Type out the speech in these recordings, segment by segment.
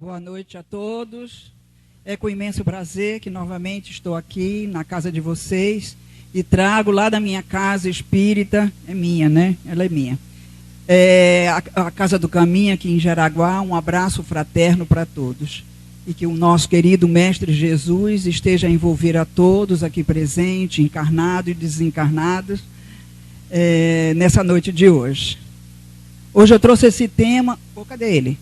Boa noite a todos. É com imenso prazer que novamente estou aqui na casa de vocês e trago lá da minha casa espírita, é minha, né? Ela é minha. A Casa do Caminho aqui em Jaraguá, um abraço fraterno para todos. E que o nosso querido Mestre Jesus esteja a envolver a todos aqui presentes, encarnados e desencarnados, nessa noite de hoje. Hoje eu trouxe esse tema... cadê ele?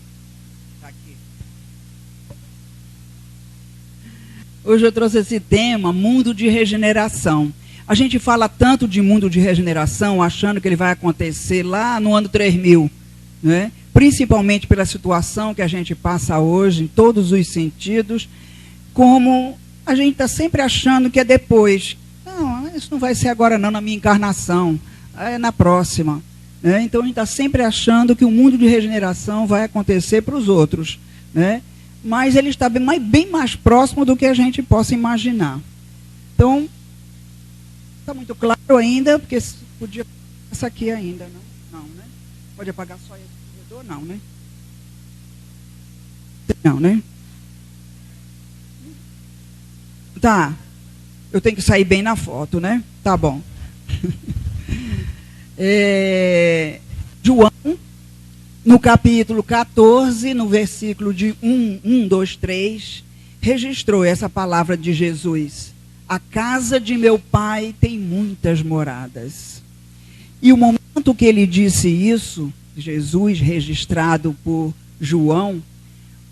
Hoje eu trouxe esse tema, mundo de regeneração. A gente fala tanto de mundo de regeneração, achando que ele vai acontecer lá no ano 3000, né? Principalmente pela situação que a gente passa hoje, em todos os sentidos, como a gente está sempre achando que é depois. Não, isso não vai ser agora não, na minha encarnação, é na próxima, né? Então a gente está sempre achando que o mundo de regeneração vai acontecer para os outros, né? Mas ele está bem mais próximo do que a gente possa imaginar. Então, está muito claro ainda, porque podia essa aqui ainda, não, né? Pode apagar só esse corredor, não, né? Não, né? Tá, eu tenho que sair bem na foto, né? Tá bom. João, no capítulo 14, no versículo de 2, 3, registrou essa palavra de Jesus. A casa de meu pai tem muitas moradas. E o momento que ele disse isso, Jesus, registrado por João,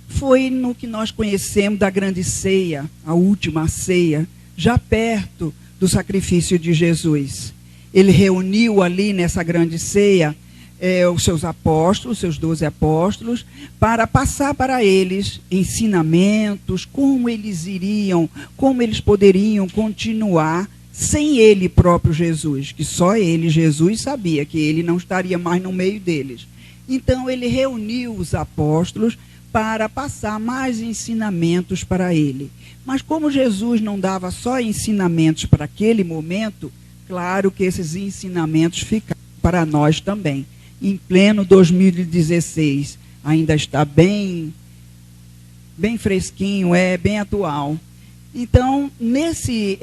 foi no que nós conhecemos da grande ceia, a última ceia, já perto do sacrifício de Jesus. Ele reuniu ali nessa grande ceia os seus apóstolos, seus 12 apóstolos, para passar para eles ensinamentos, como eles poderiam continuar sem ele próprio Jesus, que só ele, Jesus, sabia que ele não estaria mais no meio deles. Então ele reuniu os apóstolos para passar mais ensinamentos para ele. Mas como Jesus não dava só ensinamentos para aquele momento, claro que esses ensinamentos ficaram para nós também. Em pleno 2016, ainda está bem fresquinho, bem atual. Então, nesse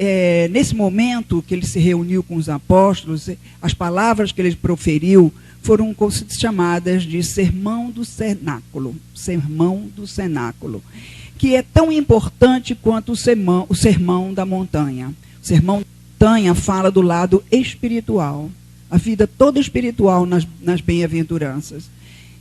momento que ele se reuniu com os apóstolos, as palavras que ele proferiu foram chamadas de Sermão do Cenáculo, que é tão importante quanto o Sermão da Montanha. O Sermão da Montanha fala do lado espiritual, a vida toda espiritual nas bem-aventuranças.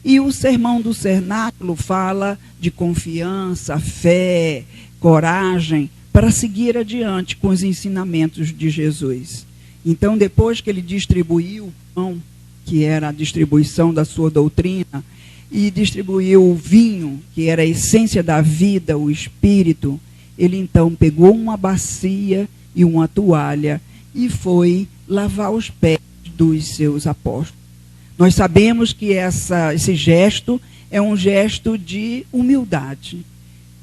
E o Sermão do Cenáculo fala de confiança, fé, coragem, para seguir adiante com os ensinamentos de Jesus. Então, depois que ele distribuiu o pão, que era a distribuição da sua doutrina, e distribuiu o vinho, que era a essência da vida, o espírito, ele então pegou uma bacia e uma toalha e foi lavar os pés dos seus apóstolos. Nós sabemos que esse gesto é um gesto de humildade.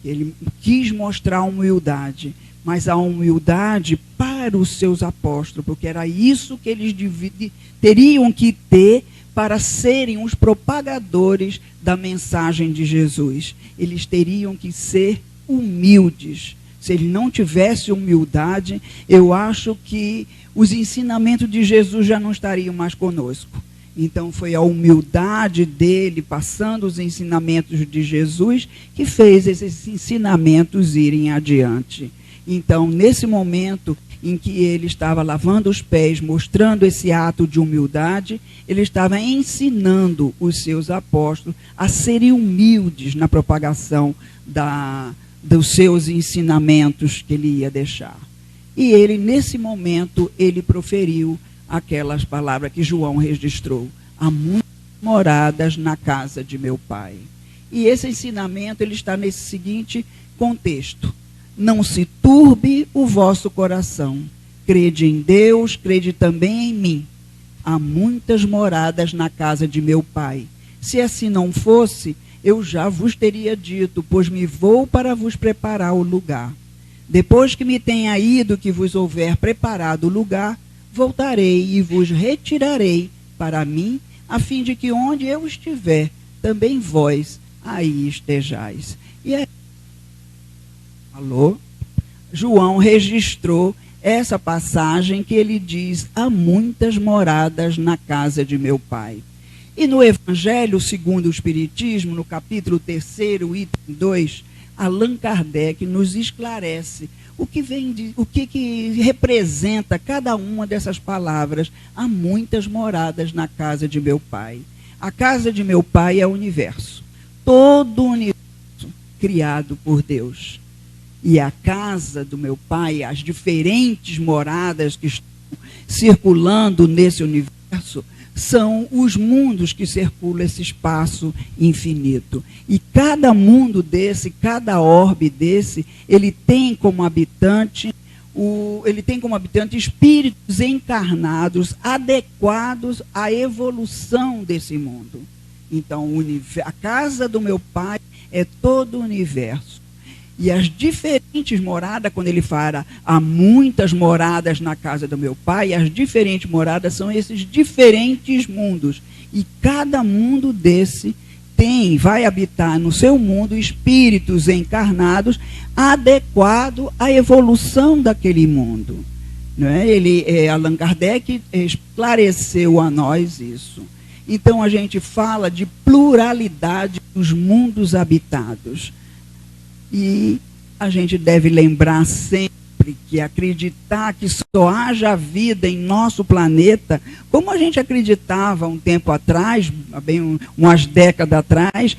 Ele quis mostrar humildade, mas a humildade para os seus apóstolos, porque era isso que eles teriam que ter para serem os propagadores da mensagem de Jesus. Eles teriam que ser humildes. Se ele não tivesse humildade, eu acho que os ensinamentos de Jesus já não estariam mais conosco. Então foi a humildade dele, passando os ensinamentos de Jesus, que fez esses ensinamentos irem adiante. Então, nesse momento em que ele estava lavando os pés, mostrando esse ato de humildade, ele estava ensinando os seus apóstolos a serem humildes na propagação dos seus ensinamentos que ele ia deixar. E ele, nesse momento, ele proferiu aquelas palavras que João registrou. Há muitas moradas na casa de meu pai. E esse ensinamento ele está nesse seguinte contexto. Não se turbe o vosso coração. Crede em Deus, crede também em mim. Há muitas moradas na casa de meu pai. Se assim não fosse, eu já vos teria dito, pois me vou para vos preparar o lugar. Depois que me tenha ido, que vos houver preparado o lugar, voltarei e vos retirarei para mim, a fim de que onde eu estiver, também vós aí estejais. E aí, João registrou essa passagem que ele diz: há muitas moradas na casa de meu pai. E no Evangelho segundo o Espiritismo, no capítulo 3º, item 2, Allan Kardec nos esclarece o que representa cada uma dessas palavras. Há muitas moradas na casa de meu pai. A casa de meu pai é o universo. Todo o universo criado por Deus. E a casa do meu pai, as diferentes moradas que estão circulando nesse universo, são os mundos que circulam esse espaço infinito. E cada mundo desse, cada orbe desse, ele tem como habitante espíritos encarnados adequados à evolução desse mundo. Então, a casa do meu pai é todo o universo. E as diferentes moradas, quando ele fala, há muitas moradas na casa do meu pai, as diferentes moradas são esses diferentes mundos. E cada mundo desse vai habitar no seu mundo espíritos encarnados adequados à evolução daquele mundo. Não é? Allan Kardec esclareceu a nós isso. Então a gente fala de pluralidade dos mundos habitados. E a gente deve lembrar sempre que acreditar que só haja vida em nosso planeta, como a gente acreditava um tempo atrás, bem umas décadas atrás,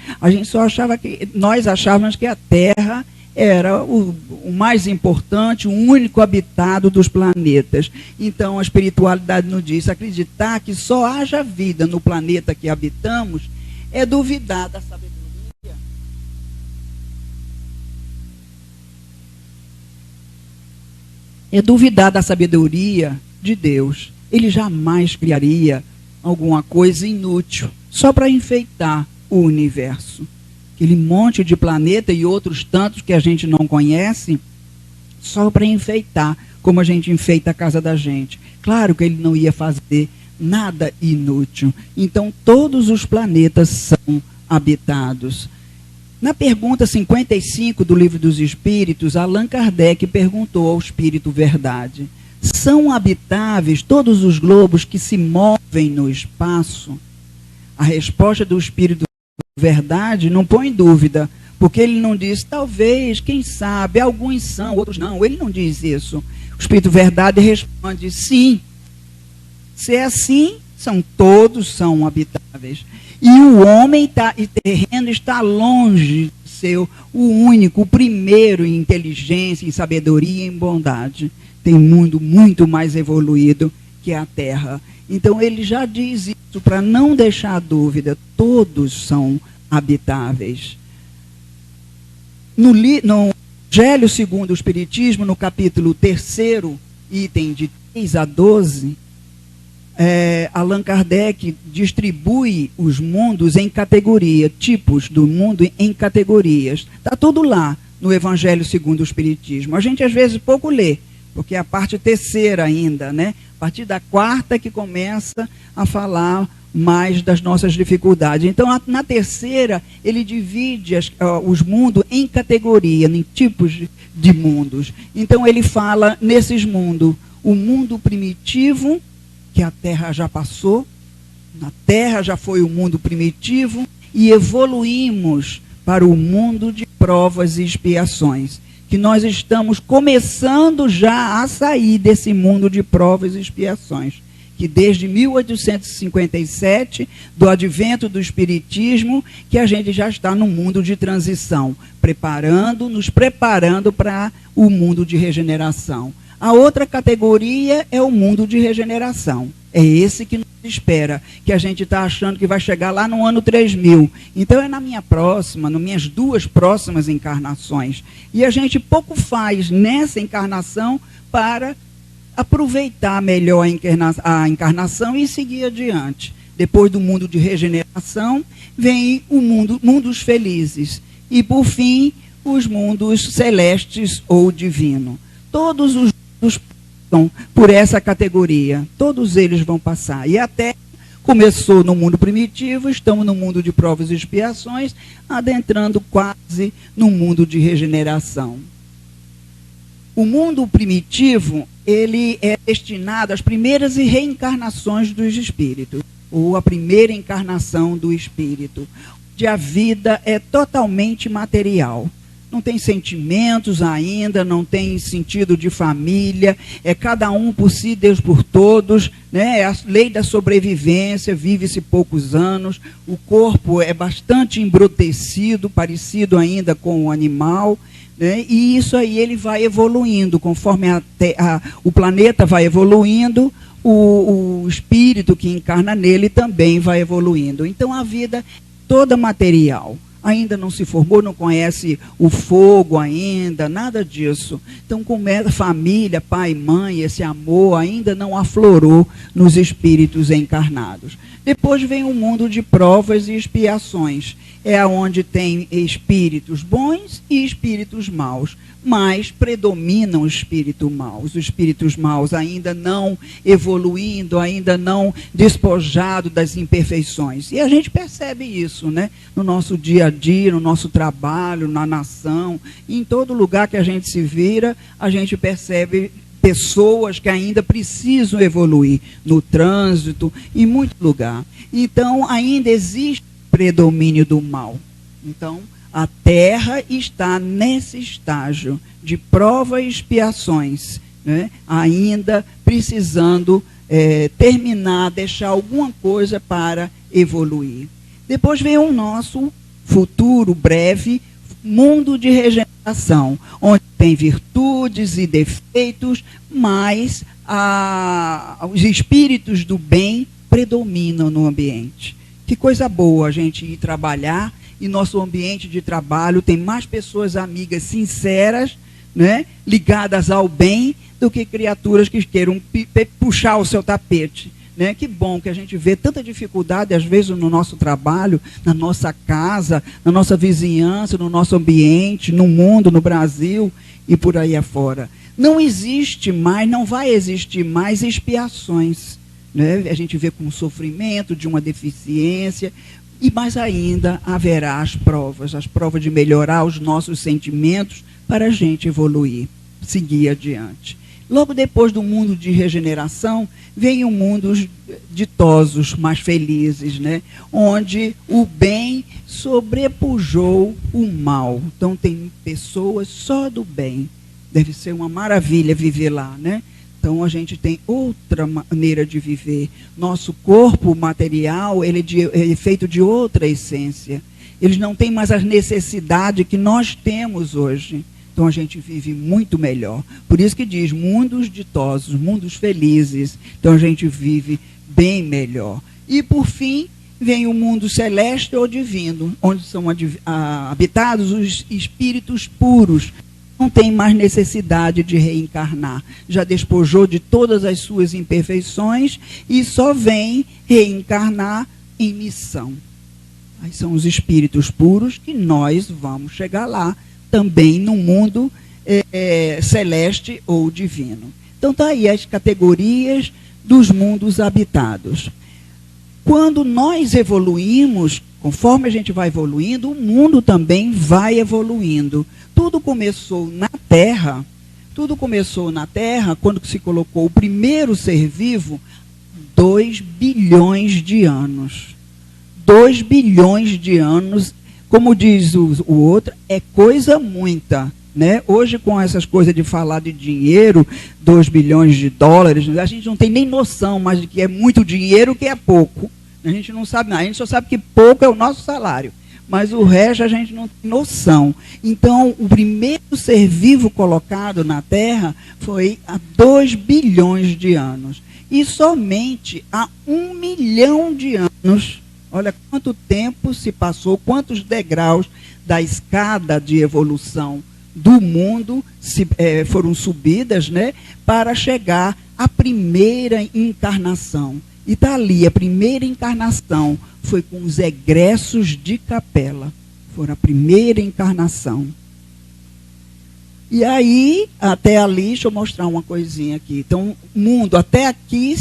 nós achávamos que a Terra era o mais importante, o único habitado dos planetas. Então a espiritualidade nos diz: acreditar que só haja vida no planeta que habitamos é duvidar da sabedoria. É duvidar da sabedoria de Deus. Ele jamais criaria alguma coisa inútil, só para enfeitar o universo. Aquele monte de planeta e outros tantos que a gente não conhece, só para enfeitar, como a gente enfeita a casa da gente. Claro que ele não ia fazer nada inútil. Então, todos os planetas são habitados. Na pergunta 55 do Livro dos Espíritos, Allan Kardec perguntou ao Espírito Verdade: são habitáveis todos os globos que se movem no espaço? A resposta do Espírito Verdade não põe dúvida, porque ele não diz talvez, quem sabe, alguns são, outros não. Ele não diz isso. O Espírito Verdade responde: sim. Se é assim, todos são habitáveis. E o homem e terreno está longe de ser o único, o primeiro em inteligência, em sabedoria e em bondade. Tem mundo muito mais evoluído que a Terra. Então ele já diz isso para não deixar dúvida: todos são habitáveis. No Evangelho segundo o Espiritismo, no capítulo 3º, item de 3 a 12, Allan Kardec distribui os mundos em categoria, tipos do mundo em categorias. Está tudo lá no Evangelho segundo o Espiritismo. A gente às vezes pouco lê, porque é a parte 3ª ainda, né? A partir da 4ª que começa a falar mais das nossas dificuldades. Então, na 3ª, ele divide os mundos em categoria, em tipos de mundos. Então, ele fala nesses mundos: o mundo primitivo, que a Terra já passou, na Terra já foi o mundo primitivo, e evoluímos para o mundo de provas e expiações, que nós estamos começando já a sair desse mundo de provas e expiações, que desde 1857, do advento do Espiritismo, que a gente já está no mundo de transição, nos preparando para o mundo de regeneração. A outra categoria é o mundo de regeneração. É esse que nos espera, que a gente está achando que vai chegar lá no ano 3000. Então é nas minhas 2 próximas encarnações. E a gente pouco faz nessa encarnação para aproveitar melhor a encarnação e seguir adiante. Depois do mundo de regeneração, vem o mundos felizes. E, por fim, os mundos celestes ou divino. Todos os passam por essa categoria. Todos eles vão passar. E até Começou no mundo primitivo, estamos no mundo de provas e expiações, adentrando quase no mundo de regeneração. O mundo primitivo, ele é destinado às primeiras reencarnações dos espíritos, ou a primeira encarnação do espírito, onde a vida é totalmente material. Não tem sentimentos ainda, não tem sentido de família, é cada um por si, Deus por todos, né? É a lei da sobrevivência, vive-se poucos anos, o corpo é bastante embrutecido, parecido ainda com o animal, né? E isso aí ele vai evoluindo, conforme o planeta vai evoluindo, o espírito que encarna nele também vai evoluindo. Então a vida é toda material. Ainda não se formou, não conhece o fogo ainda, nada disso. Então, como é família, pai, mãe, esse amor ainda não aflorou nos espíritos encarnados. Depois vem o mundo de provas e expiações. É onde tem espíritos bons e espíritos maus. Mas predominam os espíritos maus. Os espíritos maus ainda não evoluindo, ainda não despojado das imperfeições. E a gente percebe isso, né? No nosso dia a dia, no nosso trabalho, na nação, em todo lugar que a gente se vira, a gente percebe pessoas que ainda precisam evoluir, no trânsito, em muito lugar. Então, ainda existe predomínio do mal. Então, a Terra está nesse estágio de prova e expiações, né? Ainda precisando terminar, deixar alguma coisa para evoluir. Depois vem o nosso futuro breve mundo de regeneração, onde tem virtudes e defeitos, mas os espíritos do bem predominam no ambiente. Que coisa boa a gente ir trabalhar, e nosso ambiente de trabalho tem mais pessoas amigas sinceras, né, ligadas ao bem, do que criaturas que queiram puxar o seu tapete. Né? Que bom que a gente vê tanta dificuldade, às vezes, no nosso trabalho, na nossa casa, na nossa vizinhança, no nosso ambiente, no mundo, no Brasil e por aí afora. Não existe mais, não vai existir mais expiações. Né? A gente vê com o sofrimento de uma deficiência, e mais ainda haverá as provas de melhorar os nossos sentimentos para a gente evoluir, seguir adiante. Logo depois do mundo de regeneração, vem o mundo ditosos, mais felizes, né? Onde o bem sobrepujou o mal. Então tem pessoas só do bem. Deve ser uma maravilha viver lá, né? Então a gente tem outra maneira de viver. Nosso corpo material, ele é feito de outra essência. Eles não têm mais as necessidades que nós temos hoje. Então a gente vive muito melhor. Por isso que diz mundos ditosos, mundos felizes. Então a gente vive bem melhor. E por fim, vem o mundo celeste ou divino, onde são habitados os espíritos puros. Não tem mais necessidade de reencarnar. Já despojou de todas as suas imperfeições e só vem reencarnar em missão. Aí são os espíritos puros que nós vamos chegar lá, também no mundo celeste ou divino. Então, está aí as categorias dos mundos habitados. Quando nós evoluímos, conforme a gente vai evoluindo, o mundo também vai evoluindo. Tudo começou na Terra quando se colocou o primeiro ser vivo, 2 bilhões de anos. 2 bilhões de anos, como diz o outro, é coisa muita. Né? Hoje, com essas coisas de falar de dinheiro, 2 bilhões de dólares, a gente não tem nem noção mais de que é muito dinheiro, que é pouco. A gente não sabe nada, a gente só sabe que pouco é o nosso salário. Mas o resto a gente não tem noção. Então, o primeiro ser vivo colocado na Terra foi há 2 bilhões de anos. E somente há 1 milhão de anos, olha quanto tempo se passou, quantos degraus da escada de evolução do mundo foram subidas, né, para chegar à primeira encarnação. E está ali, a primeira encarnação foi com os egressos de capela. Foram a primeira encarnação. E aí, até ali, deixa eu mostrar uma coisinha aqui. Então, mundo, até aqui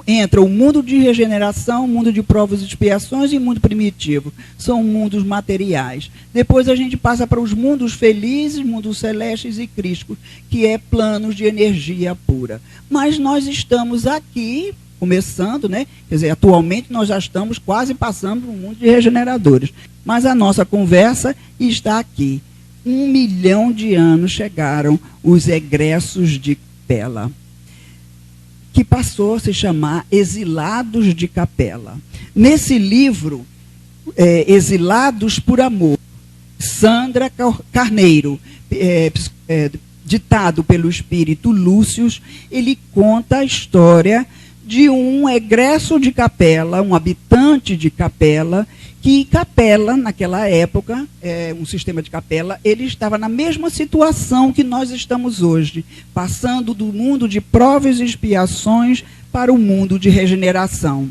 entra o mundo de regeneração, o mundo de provas e expiações e o mundo primitivo. São mundos materiais. Depois a gente passa para os mundos felizes, mundos celestes e crísticos, que é planos de energia pura. Mas nós estamos aqui, começando, né? Quer dizer, atualmente nós já estamos quase passando para o mundo de regeneradores. Mas a nossa conversa está aqui. 1 milhão de anos chegaram os egressos de Capela, que passou a se chamar Exilados de Capela. Nesse livro, Exilados por Amor, Sandra Carneiro, ditado pelo espírito Lúcio, ele conta a história de um egresso de Capela, um habitante de Capela, que Capela, naquela época, um sistema de Capela, ele estava na mesma situação que nós estamos hoje, passando do mundo de provas e expiações para o mundo de regeneração.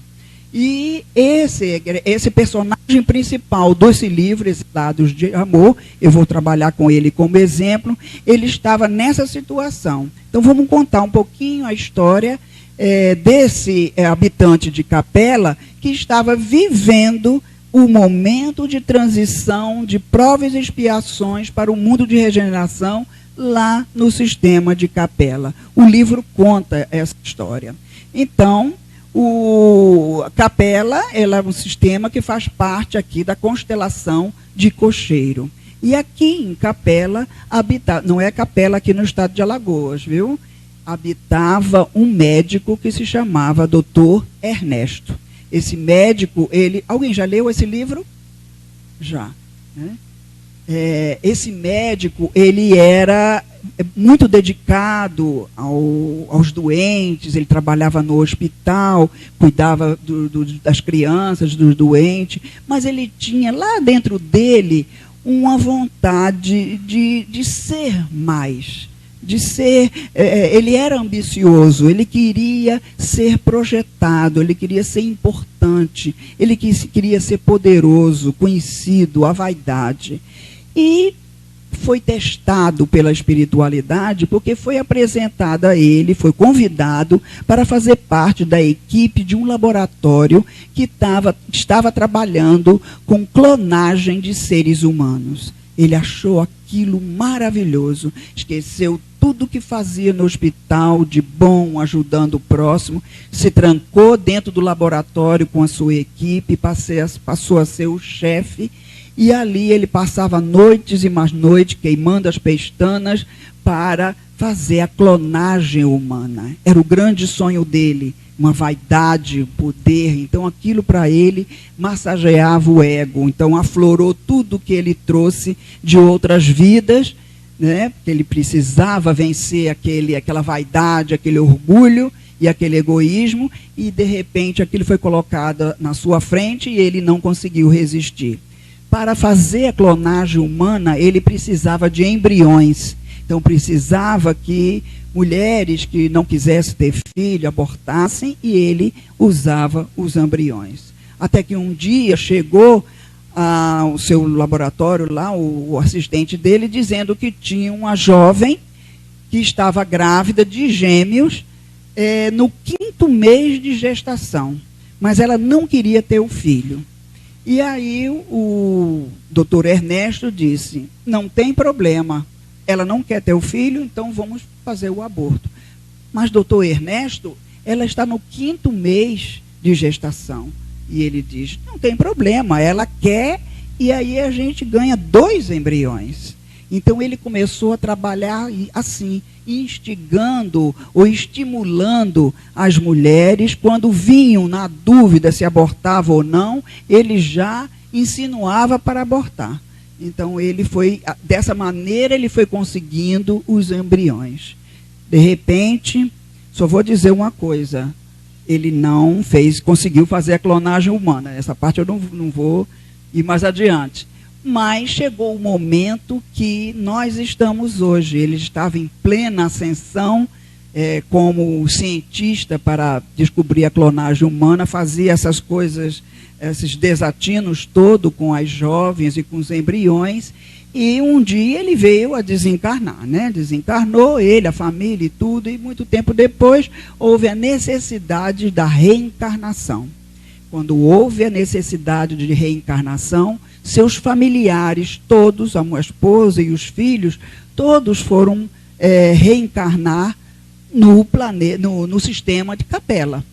E esse personagem principal desse livro, Exilados de Amor, eu vou trabalhar com ele como exemplo, ele estava nessa situação. Então, vamos contar um pouquinho a história desse habitante de Capela que estava vivendo o momento de transição de provas e expiações para o mundo de regeneração lá no sistema de Capela. O livro conta essa história. Então, Capela ela é um sistema que faz parte aqui da constelação de Cocheiro. E aqui em Capela, não é Capela aqui no estado de Alagoas, viu? Habitava um médico que se chamava Dr. Ernesto. Esse médico, alguém já leu esse livro? Já. Né? Esse médico, ele era muito dedicado aos doentes, ele trabalhava no hospital, cuidava das crianças, dos doentes, mas ele tinha lá dentro dele uma vontade de ser mais. Ele era ambicioso, ele queria ser projetado, ele queria ser importante, ele queria ser poderoso, conhecido, a vaidade. E foi testado pela espiritualidade porque foi apresentado a ele, foi convidado para fazer parte da equipe de um laboratório que estava trabalhando com clonagem de seres humanos. Ele achou aquilo maravilhoso, esqueceu tudo que fazia no hospital de bom, ajudando o próximo, se trancou dentro do laboratório com a sua equipe, passou a ser o chefe, e ali ele passava noites e mais noites, queimando as pestanas, para fazer a clonagem humana. Era o grande sonho dele, uma vaidade, poder. Então, aquilo para ele massageava o ego. Então, aflorou tudo que ele trouxe de outras vidas, né? Porque ele precisava vencer aquela vaidade, aquele orgulho e aquele egoísmo, e, de repente, aquilo foi colocado na sua frente e ele não conseguiu resistir. Para fazer a clonagem humana, ele precisava de embriões. Então, precisava que mulheres que não quisessem ter filho abortassem, e ele usava os embriões. Até que um dia chegou ao seu laboratório lá, o assistente dele, dizendo que tinha uma jovem que estava grávida de gêmeos no 5º mês de gestação, mas ela não queria ter o filho. E aí o doutor Ernesto disse, não tem problema, ela não quer ter o filho, então vamos fazer o aborto. Mas, doutor Ernesto, ela está no 5º mês de gestação. E ele diz, não tem problema, ela quer, e aí a gente ganha 2 embriões. Então, ele começou a trabalhar assim, instigando ou estimulando as mulheres, quando vinham na dúvida se abortava ou não, ele já insinuava para abortar. Então, dessa maneira, ele foi conseguindo os embriões. De repente, só vou dizer uma coisa, ele não conseguiu fazer a clonagem humana. Essa parte eu não vou ir mais adiante. Mas chegou o momento que nós estamos hoje. Ele estava em plena ascensão como cientista para descobrir a clonagem humana, fazia essas coisas, esses desatinos todos com as jovens e com os embriões, E um dia ele veio a desencarnar, né? Desencarnou ele, a família e tudo, e muito tempo depois houve a necessidade da reencarnação. Quando houve a necessidade de reencarnação, seus familiares, todos, a esposa e os filhos, todos foram reencarnar no planeta, no sistema de Capela.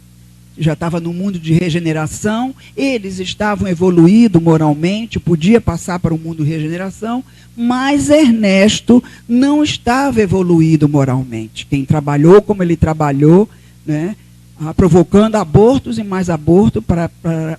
Já estava no mundo de regeneração, eles estavam evoluídos moralmente, podia passar para o mundo de regeneração, mas Ernesto não estava evoluído moralmente. Quem trabalhou como ele trabalhou, né, provocando abortos e mais abortos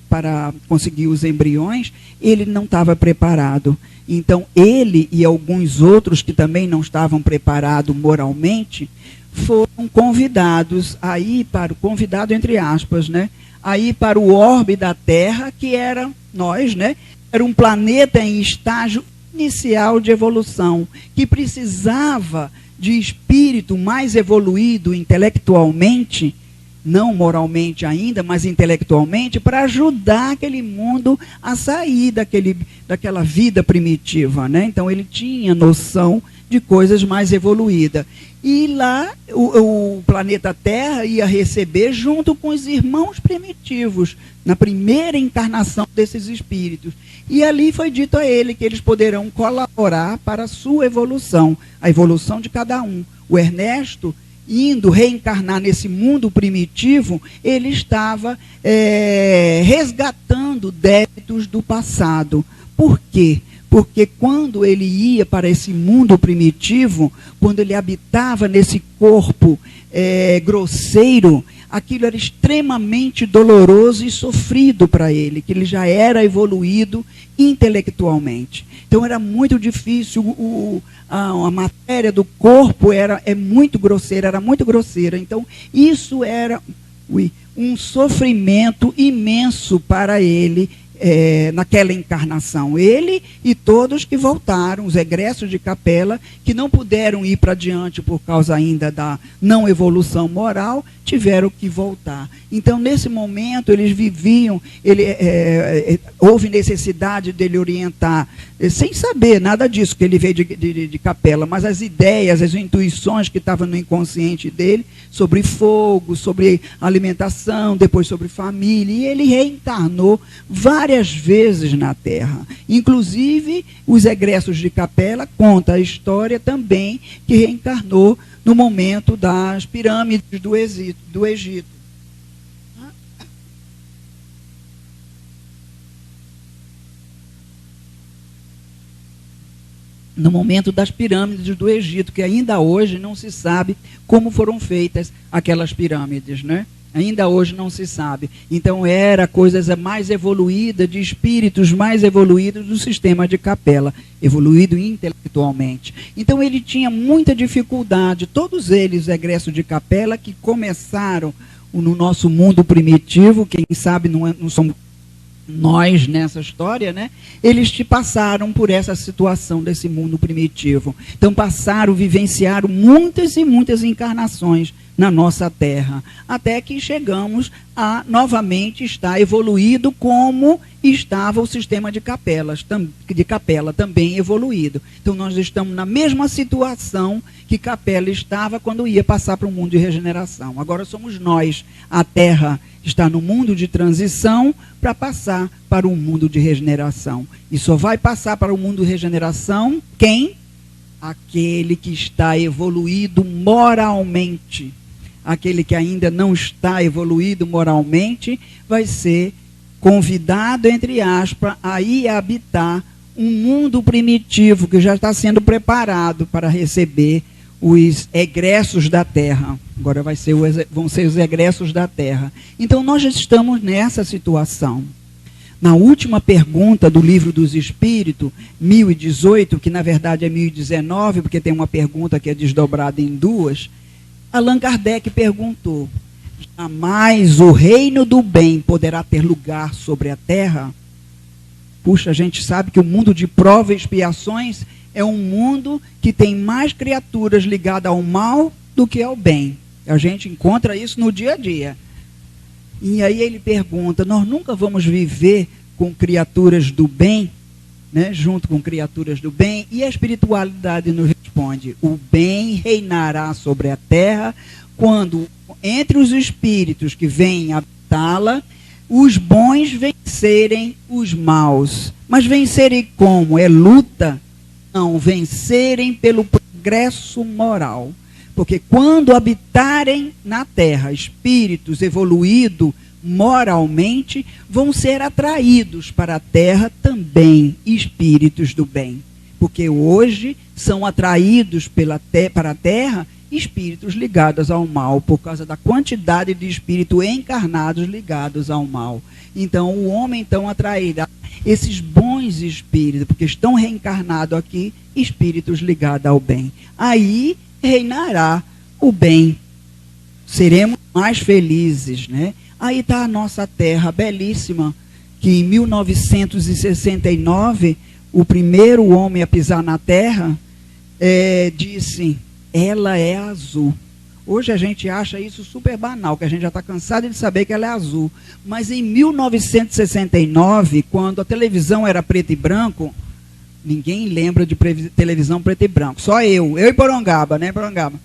para conseguir os embriões, ele não estava preparado. Então, ele e alguns outros que também não estavam preparados moralmente, foram convidados aí para, convidado entre aspas, né, aí para o orbe da Terra, que era nós, né, era um planeta em estágio inicial de evolução, que precisava de espírito mais evoluído intelectualmente, não moralmente ainda, mas intelectualmente, para ajudar aquele mundo a sair daquela vida primitiva, né? Então ele tinha noção de coisas mais evoluídas. E lá o planeta Terra ia receber junto com os irmãos primitivos, na primeira encarnação desses espíritos. E ali foi dito a ele que eles poderão colaborar para a sua evolução, a evolução de cada um. O Ernesto, indo reencarnar nesse mundo primitivo, ele estava resgatando débitos do passado. Por quê? Porque quando ele ia para esse mundo primitivo, quando ele habitava nesse corpo grosseiro, aquilo era extremamente doloroso e sofrido para ele, que ele já era evoluído intelectualmente. Então era muito difícil, a matéria do corpo é muito grosseira, era muito grosseira. Então isso era um sofrimento imenso para ele, naquela encarnação. Ele e todos que voltaram, os egressos de Capela, que não puderam ir para diante por causa ainda da não evolução moral, tiveram que voltar. Então, nesse momento, eles viviam, houve necessidade dele orientar, sem saber nada disso, que ele veio de Capela, mas as ideias, as intuições que estavam no inconsciente dele, sobre fogo, sobre alimentação, depois sobre família, e ele reencarnou várias vezes na Terra. Inclusive, os egressos de Capela contam a história também que reencarnou no momento das pirâmides do Egito. No momento das pirâmides do Egito, que ainda hoje não se sabe como foram feitas aquelas pirâmides, né? Ainda hoje não se sabe. Então, era coisas mais evoluídas, de espíritos mais evoluídos do sistema de Capela, evoluído intelectualmente. Então, ele tinha muita dificuldade, todos eles, egressos de Capela, que começaram no nosso mundo primitivo, quem sabe não somos nós nessa história, né? Eles passaram por essa situação desse mundo primitivo. Então, vivenciaram muitas e muitas encarnações na nossa Terra, até que chegamos a novamente estar evoluído como estava o sistema de Capela também evoluído. Então, nós estamos na mesma situação que Capela estava quando ia passar para o mundo de regeneração. Agora somos nós, a Terra está no mundo de transição para passar para o mundo de regeneração. E só vai passar para o mundo de regeneração quem? Aquele que está evoluído moralmente. Aquele que ainda não está evoluído moralmente vai ser convidado, entre aspas, a ir habitar um mundo primitivo que já está sendo preparado para receber os egressos da Terra. Agora vão ser os egressos da Terra. Então, nós já estamos nessa situação. Na última pergunta do Livro dos Espíritos, 1018, que na verdade é 1019, porque tem uma pergunta que é desdobrada em duas, Allan Kardec perguntou: jamais o reino do bem poderá ter lugar sobre a Terra? Puxa, a gente sabe que o mundo de provas e expiações é um mundo que tem mais criaturas ligadas ao mal do que ao bem. A gente encontra isso no dia a dia. E aí ele pergunta: nós nunca vamos viver com criaturas do bem? né, junto com criaturas do bem, e a espiritualidade nos responde: o bem reinará sobre a terra quando, entre os espíritos que vêm habitá-la, os bons vencerem os maus. Mas vencerem como? É luta? Não, vencerem pelo progresso moral. Porque quando habitarem na terra espíritos evoluídos moralmente, vão ser atraídos para a terra também espíritos do bem. Porque hoje são atraídos para a terra espíritos ligados ao mal, por causa da quantidade de espíritos encarnados ligados ao mal. Então, o homem então atrairá esses bons espíritos, porque estão reencarnados aqui, espíritos ligados ao bem. Aí reinará o bem. Seremos mais felizes, né? Aí está a nossa terra belíssima, que em 1969, o primeiro homem a pisar na terra, disse: ela é azul. Hoje a gente acha isso super banal, que a gente já está cansado de saber que ela é azul. Mas em 1969, quando a televisão era preto e branco, ninguém lembra de televisão preto e branco, só eu e Porongaba, né, Porongaba?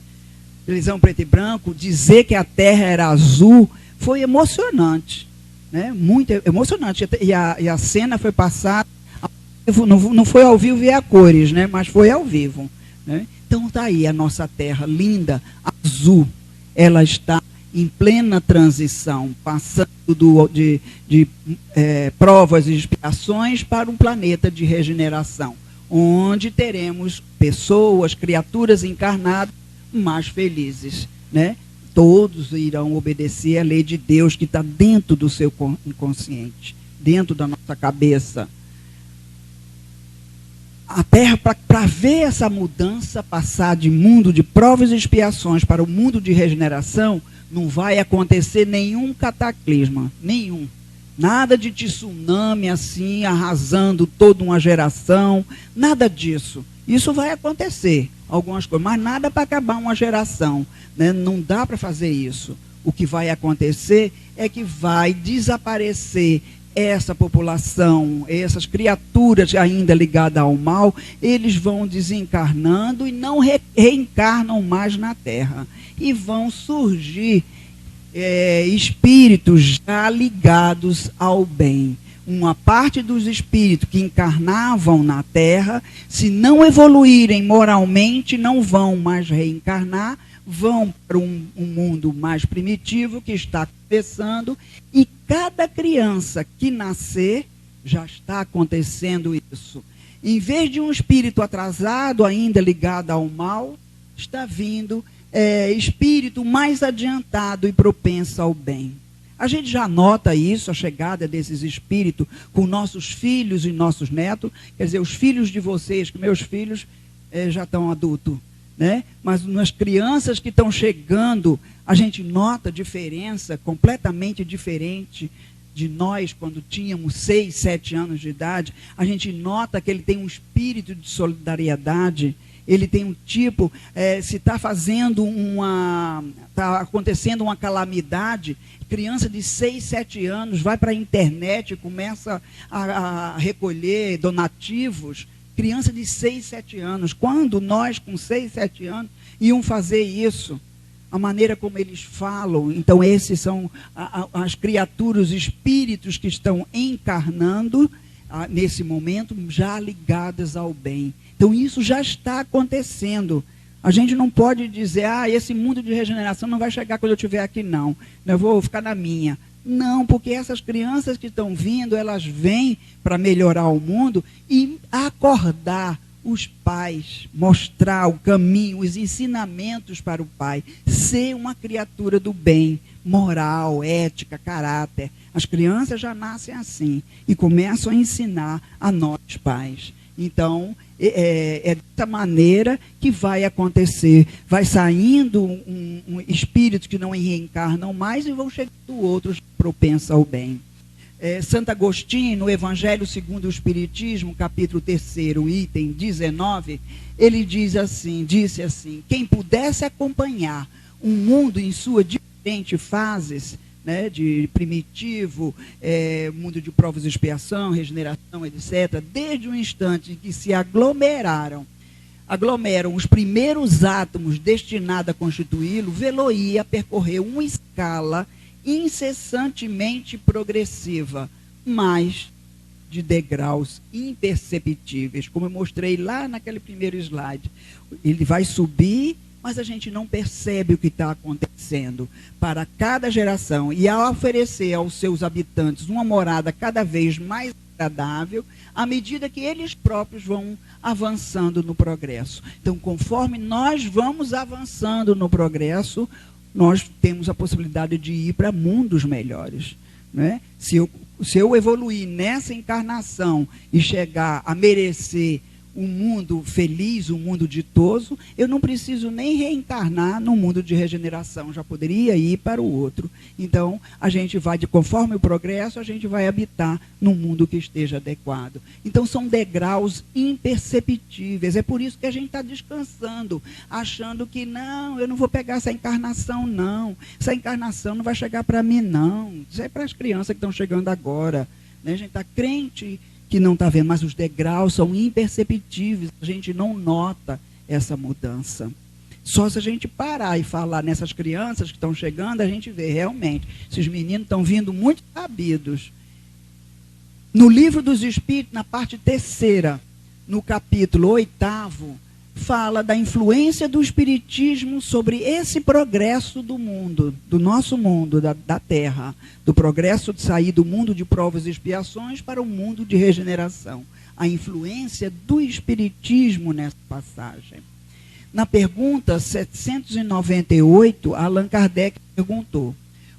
Televisão preto e branco, dizer que a terra era azul foi emocionante, né? Muito emocionante. E a cena foi passada, não foi ao vivo e a cores, né? Mas foi ao vivo, né? Então está aí a nossa terra linda, azul. Ela está em plena transição, passando de provas e expiações para um planeta de regeneração, onde teremos pessoas, criaturas encarnadas mais felizes, né? Todos irão obedecer à lei de Deus que está dentro do seu inconsciente, dentro da nossa cabeça. A Terra, para ver essa mudança, passar de mundo de provas e expiações para o mundo de regeneração, não vai acontecer nenhum cataclisma, nenhum. Nada de tsunami assim, arrasando toda uma geração, nada disso. Isso vai acontecer, algumas coisas, mas nada para acabar uma geração, né? Não dá para fazer isso. O que vai acontecer é que vai desaparecer essa população, essas criaturas ainda ligadas ao mal, eles vão desencarnando e não reencarnam mais na Terra. E vão surgir espíritos já ligados ao bem. Uma parte dos espíritos que encarnavam na Terra, se não evoluírem moralmente, não vão mais reencarnar, vão para um mundo mais primitivo que está começando, e cada criança que nascer, já está acontecendo isso. Em vez de um espírito atrasado, ainda ligado ao mal, está vindo espírito mais adiantado e propenso ao bem. A gente já nota isso, a chegada desses espíritos com nossos filhos e nossos netos. Quer dizer, os filhos de vocês, que meus filhos já estão adultos, né? Mas nas crianças que estão chegando, a gente nota a diferença completamente diferente de nós quando tínhamos 6, 7 anos de idade. A gente nota que ele tem um espírito de solidariedade. Ele tem um tipo, se está acontecendo uma calamidade, criança de 6, 7 anos vai para a internet e começa a recolher donativos. Criança de 6, 7 anos. Quando nós, com 6, 7 anos, iam fazer isso? A maneira como eles falam. Então, esses são as criaturas, os espíritos que estão encarnando nesse momento, já ligadas ao bem. Então, isso já está acontecendo. A gente não pode dizer, esse mundo de regeneração não vai chegar quando eu estiver aqui, não. Eu vou ficar na minha. Não, porque essas crianças que estão vindo, elas vêm para melhorar o mundo e acordar os pais, mostrar o caminho, os ensinamentos para o pai. Ser uma criatura do bem, moral, ética, caráter. As crianças já nascem assim e começam a ensinar a nós, pais. Então, é dessa maneira que vai acontecer. Vai saindo um espírito que não reencarnam mais e vão chegando outros propensos ao bem. Santo Agostinho, no Evangelho segundo o Espiritismo, capítulo 3º, item 19, ele disse assim, quem pudesse acompanhar um mundo em suas diferentes fases, né, de primitivo, mundo de provas e expiação, regeneração, etc., desde o instante em que se aglomeram os primeiros átomos destinados a constituí-lo, Veloia percorreu uma escala incessantemente progressiva, mas de degraus imperceptíveis, como eu mostrei lá naquele primeiro slide. Ele vai subir, mas a gente não percebe o que está acontecendo para cada geração. E ao oferecer aos seus habitantes uma morada cada vez mais agradável, à medida que eles próprios vão avançando no progresso. Então, conforme nós vamos avançando no progresso, nós temos a possibilidade de ir para mundos melhores, né? Se eu evoluir nessa encarnação e chegar a merecer um mundo feliz, um mundo ditoso, eu não preciso nem reencarnar no mundo de regeneração, já poderia ir para o outro. Então, a gente vai, conforme o progresso, a gente vai habitar num mundo que esteja adequado. Então, são degraus imperceptíveis. É por isso que a gente está descansando, achando que, não, eu não vou pegar essa encarnação, não. Essa encarnação não vai chegar para mim, não. Isso é para as crianças que estão chegando agora, né? A gente está crente que não está vendo, mas os degraus são imperceptíveis, a gente não nota essa mudança. Só se a gente parar e falar nessas crianças que estão chegando, a gente vê realmente, esses meninos estão vindo muito sabidos. No Livro dos Espíritos, na parte 3ª, no capítulo 8º, fala da influência do Espiritismo sobre esse progresso do mundo, do nosso mundo, da Terra, do progresso de sair do mundo de provas e expiações para o mundo de regeneração. A influência do Espiritismo nessa passagem. Na pergunta 798, Allan Kardec perguntou: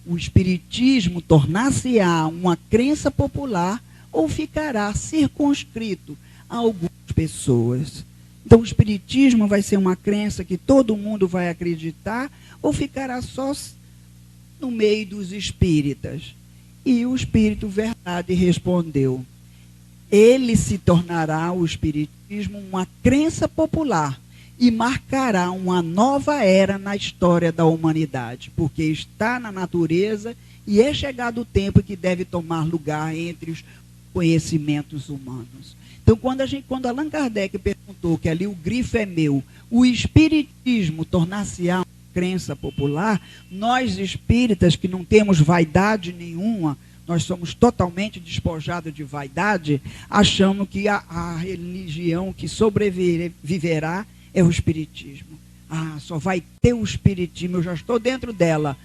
o Espiritismo tornar-se-á uma crença popular ou ficará circunscrito a algumas pessoas? Então, o Espiritismo vai ser uma crença que todo mundo vai acreditar ou ficará só no meio dos espíritas? E o Espírito Verdade respondeu: ele se tornará, o Espiritismo, uma crença popular e marcará uma nova era na história da humanidade, porque está na natureza e é chegado o tempo que deve tomar lugar entre os conhecimentos humanos. Então, quando Allan Kardec perguntou, que ali o grifo é meu, o Espiritismo tornar-se-á uma crença popular, nós espíritas que não temos vaidade nenhuma, nós somos totalmente despojados de vaidade, achamos que a religião que sobreviverá é o Espiritismo. Ah, só vai ter o Espiritismo, eu já estou dentro dela,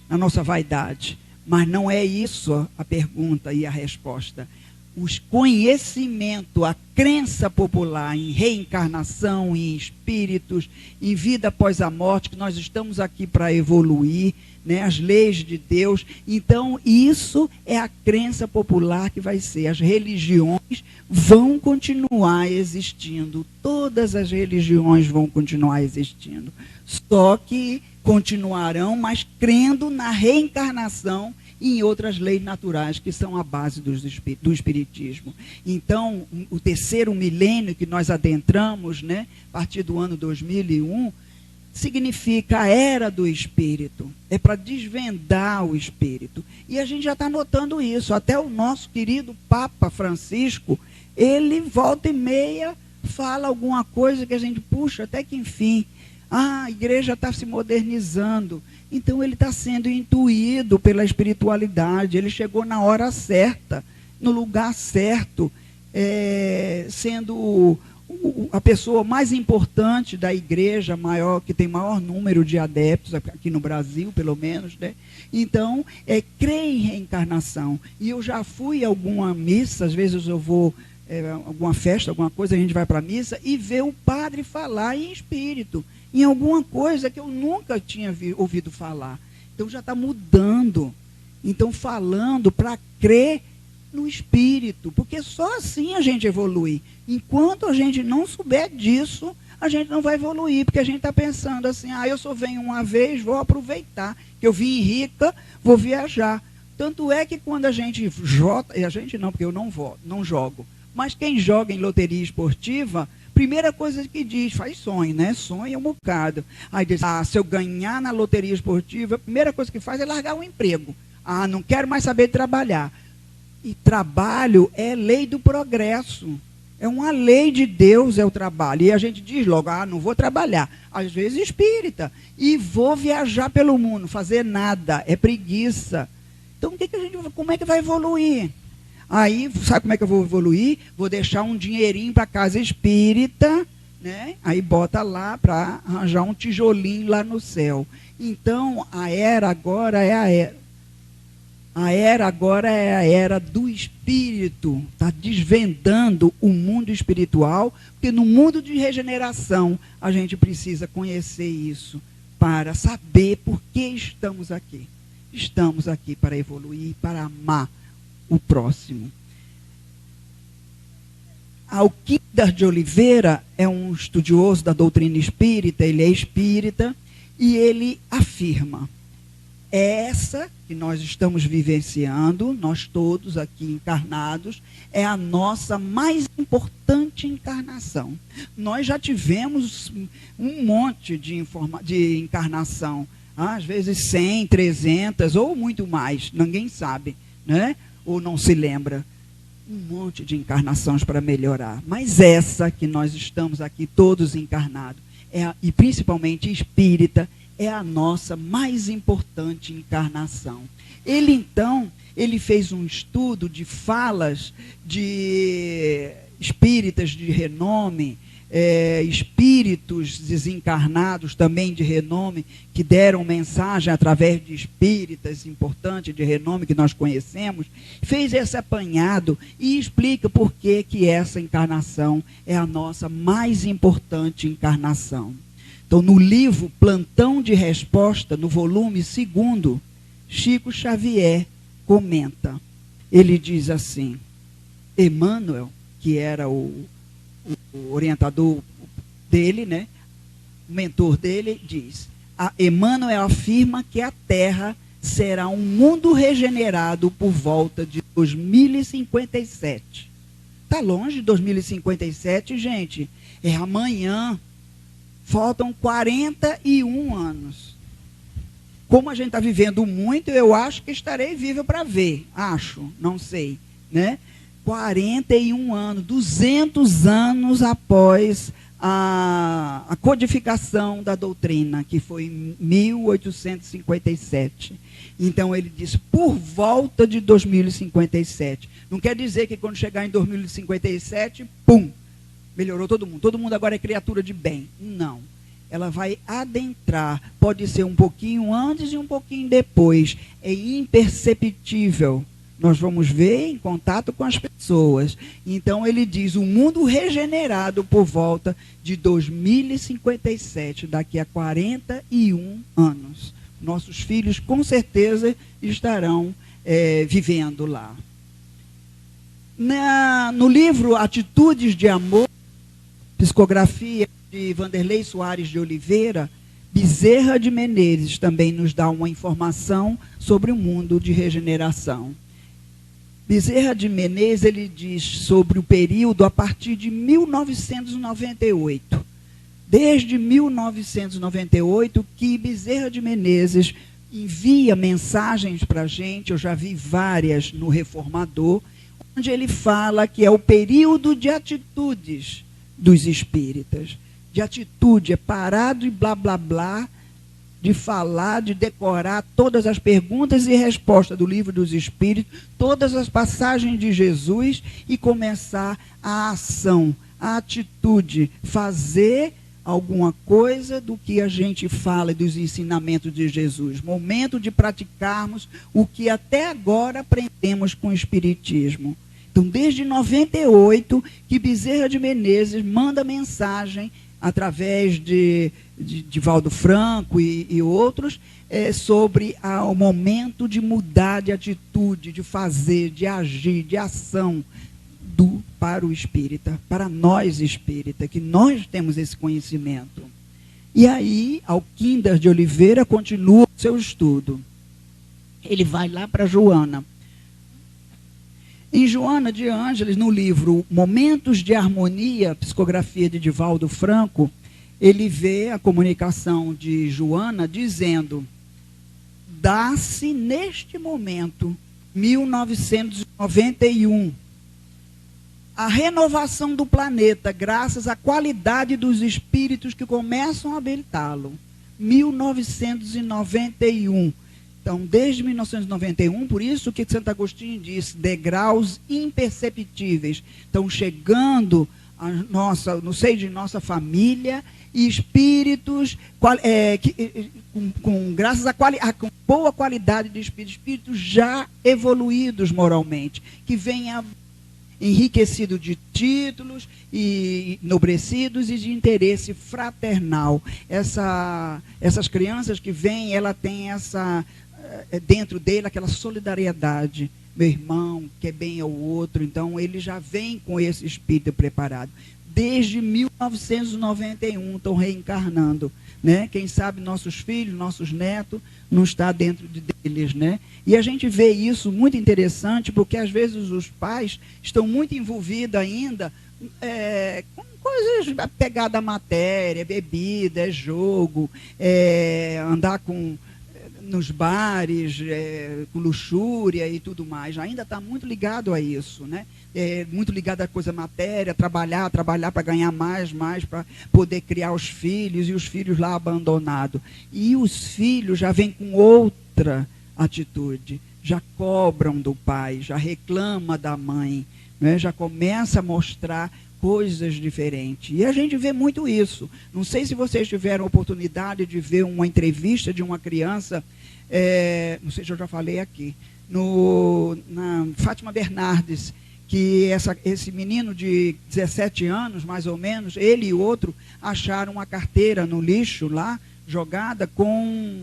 na nossa vaidade. Mas não é isso a pergunta e a resposta. Os conhecimentos, a crença popular em reencarnação, em espíritos, em vida após a morte, que nós estamos aqui para evoluir, né, as leis de Deus. Então, isso é a crença popular que vai ser. As religiões vão continuar existindo. Todas as religiões vão continuar existindo. Só que continuarão, mas crendo na reencarnação e em outras leis naturais que são a base do Espiritismo. Então, o 3º milênio que nós adentramos, né, a partir do ano 2001, significa a era do Espírito. É para desvendar o Espírito. E a gente já está notando isso. Até o nosso querido Papa Francisco, ele volta e meia fala alguma coisa que a gente, puxa, até que enfim, a igreja está se modernizando. Então, ele está sendo intuído pela espiritualidade. Ele chegou na hora certa, no lugar certo, sendo a pessoa mais importante da igreja, maior, que tem maior número de adeptos, aqui no Brasil, pelo menos, né? Então, crê em reencarnação. E eu já fui a alguma missa, às vezes eu vou alguma festa, alguma coisa, a gente vai para a missa e vê o padre falar em espírito, em alguma coisa que eu nunca tinha ouvido falar. Então já está mudando. Então, falando para crer no espírito, porque só assim a gente evolui. Enquanto a gente não souber disso, a gente não vai evoluir, porque a gente está pensando assim, eu só venho uma vez, vou aproveitar, que eu vim rica, vou viajar. Tanto é que quando a gente joga, a gente não, porque eu não jogo, mas quem joga em loteria esportiva, primeira coisa que diz, faz sonho, né? Sonha um bocado. Aí diz, se eu ganhar na loteria esportiva, a primeira coisa que faz é largar o emprego. Ah, não quero mais saber de trabalhar. E trabalho é lei do progresso. É uma lei de Deus, é o trabalho. E a gente diz logo, ah, não vou trabalhar. Às vezes espírita. E vou viajar pelo mundo, fazer nada. É preguiça. Então, como é que vai evoluir? Aí, sabe como é que eu vou evoluir? Vou deixar um dinheirinho para a casa espírita, né? Aí bota lá para arranjar um tijolinho lá no céu. Então, a era agora é a era. A era agora é a era do espírito. Está desvendando o mundo espiritual, porque no mundo de regeneração a gente precisa conhecer isso para saber por que estamos aqui. Estamos aqui para evoluir, para amar o próximo. Alquímedes de Oliveira é um estudioso da doutrina espírita, ele é espírita, e ele afirma: essa que nós estamos vivenciando, nós todos aqui encarnados, é a nossa mais importante encarnação. Nós já tivemos um monte de encarnação, às vezes 100, 300 ou muito mais, ninguém sabe, né? Ou não se lembra. Um monte de encarnações para melhorar. Mas essa que nós estamos aqui todos encarnados, e principalmente espírita, é a nossa mais importante encarnação. Ele, então, ele fez um estudo de falas de espíritas de renome, espíritos desencarnados também de renome, que deram mensagem através de espíritas importantes de renome que nós conhecemos, fez esse apanhado e explica por que essa encarnação é a nossa mais importante encarnação. Então, no livro Plantão de Resposta, no volume 2º, Chico Xavier comenta. Ele diz assim: Emmanuel, que era o orientador dele, né, o mentor dele, diz: Emmanuel afirma que a Terra será um mundo regenerado por volta de 2057. Está longe de 2057, gente. É amanhã. Faltam 41 anos. Como a gente está vivendo muito, eu acho que estarei viva para ver. Acho, não sei, né? 41 anos, 200 anos após a codificação da doutrina, que foi em 1857. Então, ele diz, por volta de 2057. Não quer dizer que quando chegar em 2057, pum, melhorou todo mundo. Todo mundo agora é criatura de bem. Não. Ela vai adentrar. Pode ser um pouquinho antes e um pouquinho depois. É imperceptível. Nós vamos ver em contato com as pessoas. Então, ele diz, o mundo regenerado por volta de 2057, daqui a 41 anos. Nossos filhos, com certeza, estarão vivendo lá. No livro Atitudes de Amor, psicografia de Vanderlei Soares de Oliveira, Bezerra de Menezes também nos dá uma informação sobre o mundo de regeneração. Bezerra de Menezes, ele diz sobre o período a partir de 1998. Desde 1998 que Bezerra de Menezes envia mensagens para a gente, eu já vi várias no Reformador, onde ele fala que é o período de atitudes dos espíritas. De atitude, é parar de blá, blá, blá, de falar, de decorar todas as perguntas e respostas do livro dos Espíritos, todas as passagens de Jesus e começar a ação, a atitude, fazer alguma coisa do que a gente fala dos ensinamentos de Jesus. Momento de praticarmos o que até agora aprendemos com o Espiritismo. Então, desde 98, que Bezerra de Menezes manda mensagem através de Valdo Franco e outros, sobre o momento de mudar de atitude, de fazer, de agir, de ação para o espírita, para nós espírita, que nós temos esse conhecimento. E aí, Alquímedes de Oliveira continua o seu estudo. Ele vai lá para Joana. Em Joana de Ângeles, no livro Momentos de Harmonia, psicografia de Divaldo Franco, ele vê a comunicação de Joana dizendo: dá-se neste momento, 1991, a renovação do planeta, graças à qualidade dos espíritos que começam a habitá-lo. 1991. Então, desde 1991, por isso que Santo Agostinho disse, degraus imperceptíveis. Estão chegando no seio de nossa família, e espíritos, graças com boa qualidade de espíritos já evoluídos moralmente, que vêm enriquecido de títulos e enobrecidos e de interesse fraternal. Essas crianças que vêm, ela tem dentro dele aquela solidariedade. Meu irmão quer bem ao outro, então ele já vem com esse espírito preparado. Desde 1991 estão reencarnando, né? Quem sabe nossos filhos, nossos netos, não está dentro deles, né? E a gente vê isso muito interessante, porque às vezes os pais estão muito envolvidos ainda com coisas apegadas à matéria, bebida, jogo, andar nos bares, com luxúria e tudo mais. Ainda está muito ligado a isso, né? Muito ligado à coisa matéria, trabalhar para ganhar mais, para poder criar os filhos, e os filhos lá abandonados. E os filhos já vêm com outra atitude, já cobram do pai, já reclama da mãe, né? Já começa a mostrar coisas diferentes. E a gente vê muito isso. Não sei se vocês tiveram a oportunidade de ver uma entrevista de uma criança, não sei se eu já falei aqui, na Fátima Bernardes, que esse menino de 17 anos, mais ou menos, ele e outro, acharam uma carteira no lixo lá, jogada com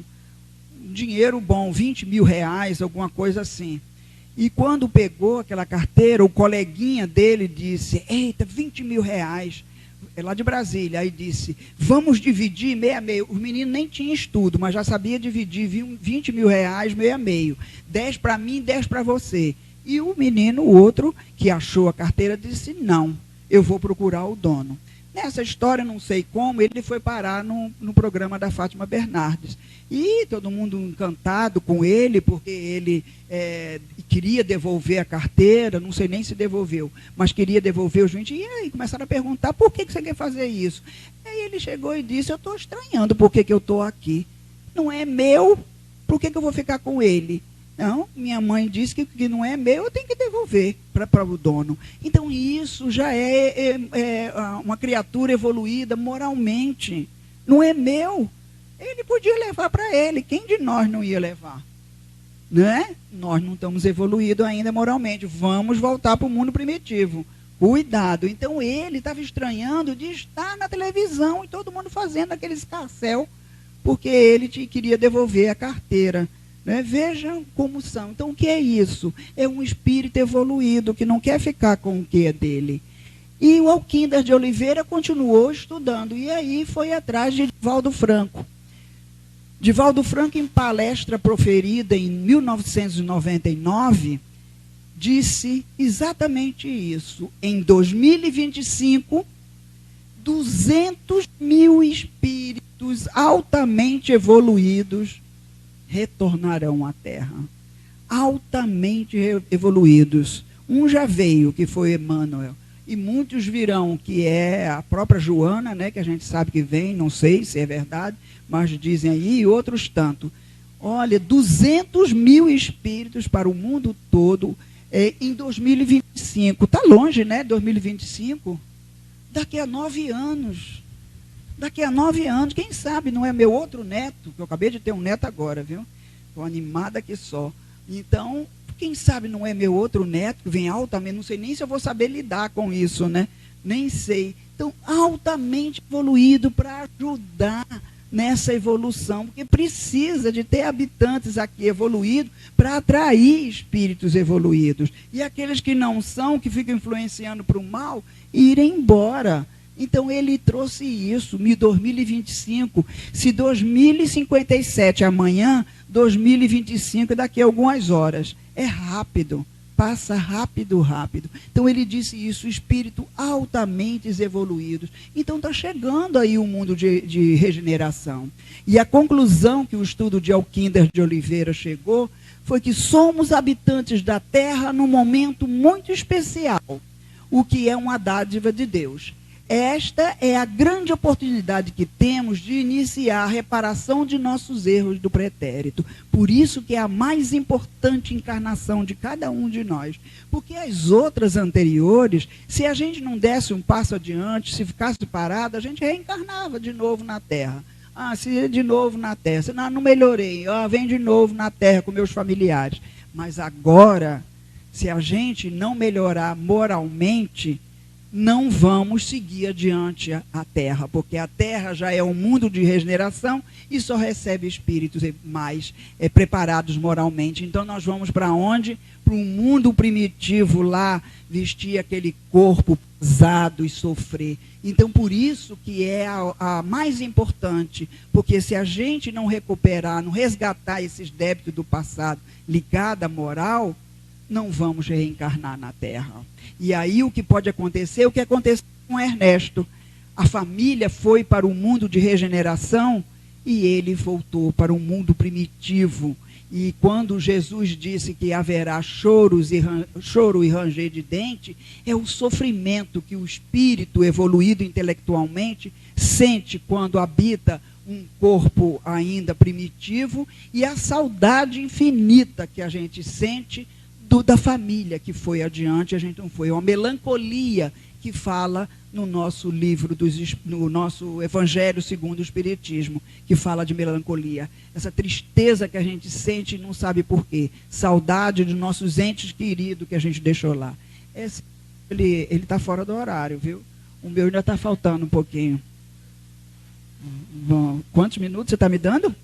dinheiro bom, 20 mil reais, alguma coisa assim. E quando pegou aquela carteira, o coleguinha dele disse, eita, 20 mil reais, lá de Brasília, aí disse, vamos dividir meio a meio. O menino nem tinha estudo, mas já sabia dividir 20 mil reais meio a meio. 10 para mim, 10 para você. E o menino, o outro, que achou a carteira, disse, não, eu vou procurar o dono. Nessa história, não sei como, ele foi parar no programa da Fátima Bernardes. E todo mundo encantado com ele, porque ele queria devolver a carteira, não sei nem se devolveu, mas queria devolver os 20. E aí começaram a perguntar, por que você quer fazer isso? Aí ele chegou e disse, eu estou estranhando por que eu estou aqui. Não é meu, por que eu vou ficar com ele? Não, minha mãe disse que não é meu, eu tenho que devolver para o dono. Então, isso já é uma criatura evoluída moralmente. Não é meu. Ele podia levar para ele. Quem de nós não ia levar? Não é? Nós não estamos evoluídos ainda moralmente. Vamos voltar para o mundo primitivo. Cuidado. Então, ele estava estranhando de estar na televisão e todo mundo fazendo aquele escarcéu, porque ele queria devolver a carteira. Né? Vejam como são. Então, o que é isso? É um espírito evoluído que não quer ficar com o que é dele. E o Alquindas de Oliveira continuou estudando. E aí foi atrás de Divaldo Franco. Divaldo Franco, em palestra proferida em 1999, disse exatamente isso. Em 2025, 200 mil espíritos altamente evoluídos retornarão à Terra, altamente evoluídos. Um já veio, que foi Emmanuel, e muitos virão, que é a própria Joana, né, que a gente sabe que vem, não sei se é verdade, mas dizem aí, e outros tanto. Olha, 200 mil espíritos para o mundo todo em 2025. Está longe, né, 2025? Daqui a 9 anos. Daqui a 9 anos, quem sabe não é meu outro neto, que eu acabei de ter um neto agora, viu? Estou animada que só. Então, quem sabe não é meu outro neto, que vem altamente, não sei nem se eu vou saber lidar com isso, né? Nem sei. Então, altamente evoluído para ajudar nessa evolução, porque precisa de ter habitantes aqui evoluídos para atrair espíritos evoluídos. E aqueles que não são, que ficam influenciando para o mal, irem embora. Então, ele trouxe isso, 2025. Se 2057 amanhã, 2025 daqui a algumas horas. É rápido, Passa rápido, rápido. Então ele disse isso, espírito altamente evoluídos. Então está chegando aí o mundo de regeneração. E a conclusão que o estudo de Alquinder de Oliveira chegou foi que somos habitantes da Terra num momento muito especial, o que é uma dádiva de Deus. Esta é a grande oportunidade que temos de iniciar a reparação de nossos erros do pretérito. Por isso que é a mais importante encarnação de cada um de nós. Porque as outras anteriores, se a gente não desse um passo adiante, se ficasse parado, a gente reencarnava de novo na Terra. Se de novo na Terra. Se não melhorei, vem de novo na Terra com meus familiares. Mas agora, se a gente não melhorar moralmente, não vamos seguir adiante a Terra, porque a Terra já é um mundo de regeneração e só recebe espíritos mais preparados moralmente. Então nós vamos para onde? Para um mundo primitivo lá, vestir aquele corpo pesado e sofrer. Então por isso que é a mais importante, porque se a gente não recuperar, não resgatar esses débitos do passado ligado à moral, não vamos reencarnar na Terra. E aí o que pode acontecer, o que aconteceu com Ernesto. A família foi para o mundo de regeneração e ele voltou para o mundo primitivo. E quando Jesus disse que haverá choro e ranger de dente, é o sofrimento que o espírito evoluído intelectualmente sente quando habita um corpo ainda primitivo, e a saudade infinita que a gente sente da família que foi adiante, a gente não foi. Uma melancolia que fala no nosso livro, no nosso Evangelho segundo o Espiritismo, que fala de melancolia. Essa tristeza que a gente sente e não sabe por quê. Saudade dos nossos entes queridos que a gente deixou lá. Ele está fora do horário, viu? O meu ainda está faltando um pouquinho. Bom, quantos minutos você está me dando?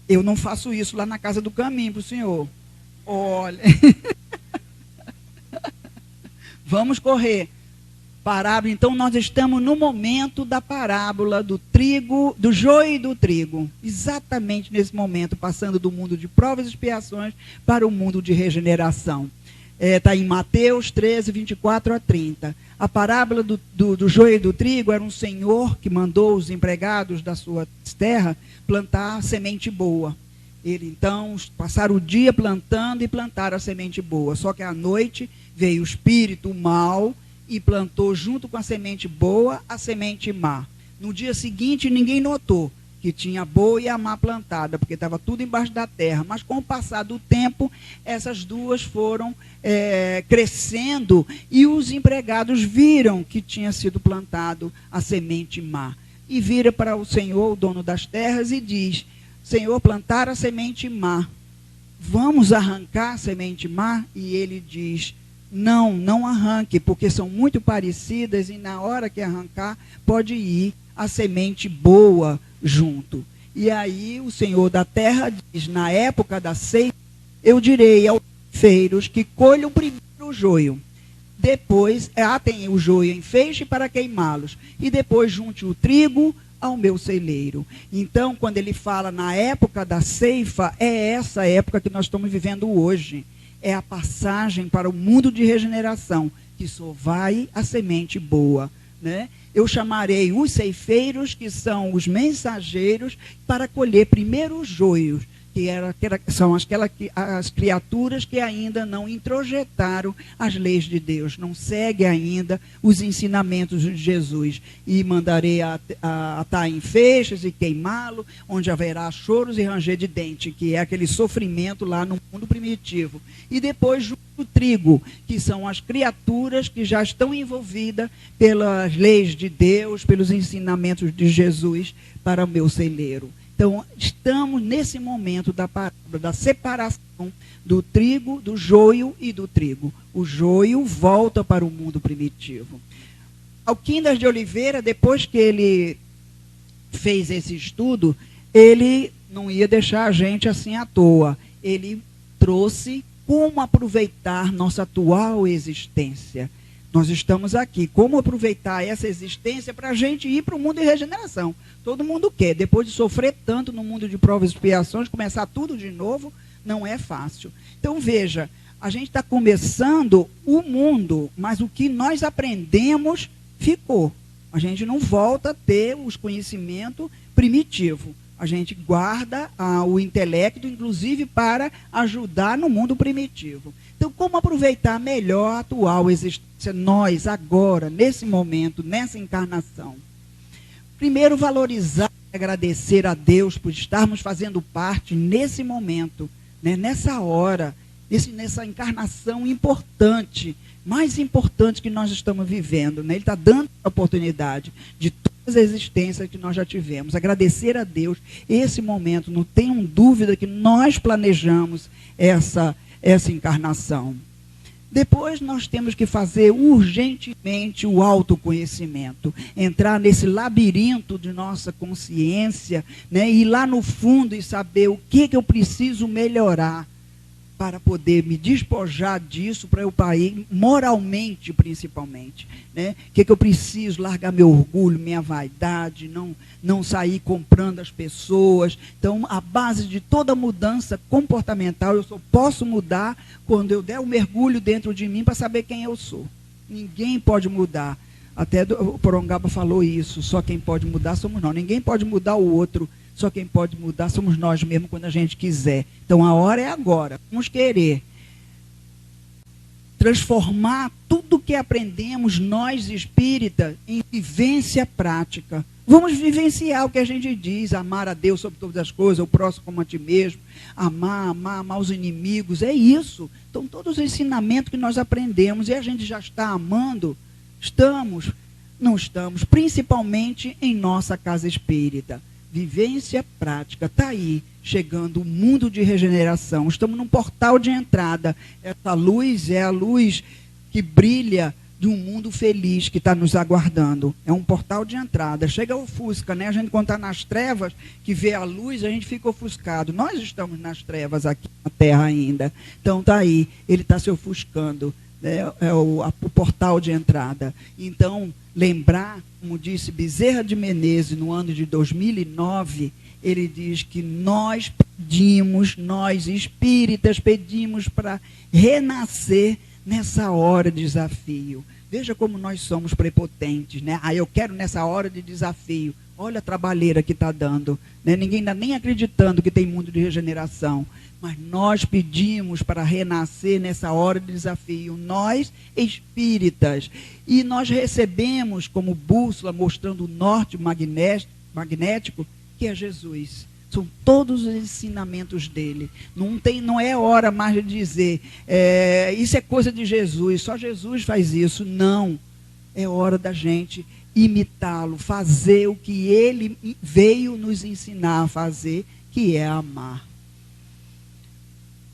Eu não faço isso lá na Casa do Caminho para o senhor. Olha, vamos correr. Parábola, então nós estamos no momento da parábola do trigo, do joio e do trigo. Exatamente nesse momento, passando do mundo de provas e expiações para o mundo de regeneração. Está em Mateus 13, 24 a 30. A parábola do joio e do trigo era um senhor que mandou os empregados da sua terra plantar semente boa. Ele, então, passaram o dia plantando e plantaram a semente boa. Só que à noite veio o espírito mau e plantou junto com a semente boa a semente má. No dia seguinte, ninguém notou que tinha a boa e a má plantada, porque estava tudo embaixo da terra. Mas com o passar do tempo, essas duas foram crescendo e os empregados viram que tinha sido plantado a semente má. E vira para o Senhor, o dono das terras, e diz: Senhor, plantaram a semente má, vamos arrancar a semente má? E ele diz: não arranque, porque são muito parecidas e na hora que arrancar pode ir a semente boa junto. E aí o Senhor da terra diz: na época da ceifa, eu direi aos ceifeiros que colham primeiro o joio, depois atem o joio em feixe para queimá-los, e depois junte o trigo ao meu celeiro. Então, quando ele fala na época da ceifa, é essa época que nós estamos vivendo hoje. É a passagem para o mundo de regeneração, que só vai a semente boa, né? Eu chamarei os ceifeiros, que são os mensageiros, para colher primeiro os joios, são as criaturas que ainda não introjetaram as leis de Deus, não seguem ainda os ensinamentos de Jesus. E mandarei atar em feixes e queimá-lo, onde haverá choros e ranger de dente, que é aquele sofrimento lá no mundo primitivo. E depois o trigo, que são as criaturas que já estão envolvidas pelas leis de Deus, pelos ensinamentos de Jesus para o meu celeiro. Então, estamos nesse momento da parábola, da separação do trigo, do joio e do trigo. O joio volta para o mundo primitivo. Alquinder de Oliveira, depois que ele fez esse estudo, ele não ia deixar a gente assim à toa. Ele trouxe como aproveitar nossa atual existência. Nós estamos aqui. Como aproveitar essa existência para a gente ir para o mundo de regeneração? Todo mundo quer. Depois de sofrer tanto no mundo de provas e expiações, começar tudo de novo, não é fácil. Então, veja, A gente está começando o mundo, mas o que nós aprendemos ficou. A gente não volta a ter os conhecimentos primitivos. A gente guarda o intelecto, inclusive, para ajudar no mundo primitivo. Então, como aproveitar melhor a atual existência, nós, agora, nesse momento, nessa encarnação? Primeiro, valorizar e agradecer a Deus por estarmos fazendo parte nesse momento, né, nessa hora, nessa encarnação importante, mais importante que nós estamos vivendo. Né? Ele está dando a oportunidade de todas as existências que nós já tivemos. Agradecer a Deus esse momento. Não tenham dúvida que nós planejamos essa encarnação. Depois nós temos que fazer urgentemente o autoconhecimento, entrar nesse labirinto de nossa consciência, né, ir lá no fundo e saber o que eu preciso melhorar para poder me despojar disso, para eu pair moralmente, principalmente. Né? O que eu preciso? Largar meu orgulho, minha vaidade, não sair comprando as pessoas. Então, a base de toda mudança comportamental, eu só posso mudar quando eu der um mergulho dentro de mim para saber quem eu sou. Ninguém pode mudar. Até o Porongaba falou isso, só quem pode mudar somos nós. Ninguém pode mudar o outro. Só quem pode mudar somos nós mesmos quando a gente quiser. Então, a hora é agora. Vamos querer transformar tudo que aprendemos, nós espíritas, em vivência prática. Vamos vivenciar o que a gente diz, amar a Deus sobre todas as coisas, o próximo como a ti mesmo, amar os inimigos, é isso. Então, todos os ensinamentos que nós aprendemos, e a gente já está amando, não estamos, principalmente em nossa casa espírita. Vivência prática, está aí, chegando o mundo de regeneração. Estamos num portal de entrada. Essa luz é a luz que brilha de um mundo feliz que está nos aguardando. É um portal de entrada. Chega ofusca, né? A gente, quando está nas trevas, que vê a luz, a gente fica ofuscado. Nós estamos nas trevas aqui na Terra ainda. Então, está aí, ele está se ofuscando. É o portal de entrada. Então, lembrar, como disse Bezerra de Menezes no ano de 2009, ele diz que nós espíritas pedimos para renascer nessa hora de desafio. Veja como nós somos prepotentes, né? Eu quero nessa hora de desafio. Olha a trabalheira que está dando. Né? Ninguém está nem acreditando que tem mundo de regeneração. Mas nós pedimos para renascer nessa hora de desafio. Nós, espíritas. E nós recebemos como bússola, mostrando o norte magnético, que é Jesus. São todos os ensinamentos dele. Não é hora mais de dizer, isso é coisa de Jesus, só Jesus faz isso. Não. É hora da gente imitá-lo, fazer o que ele veio nos ensinar a fazer, que é amar.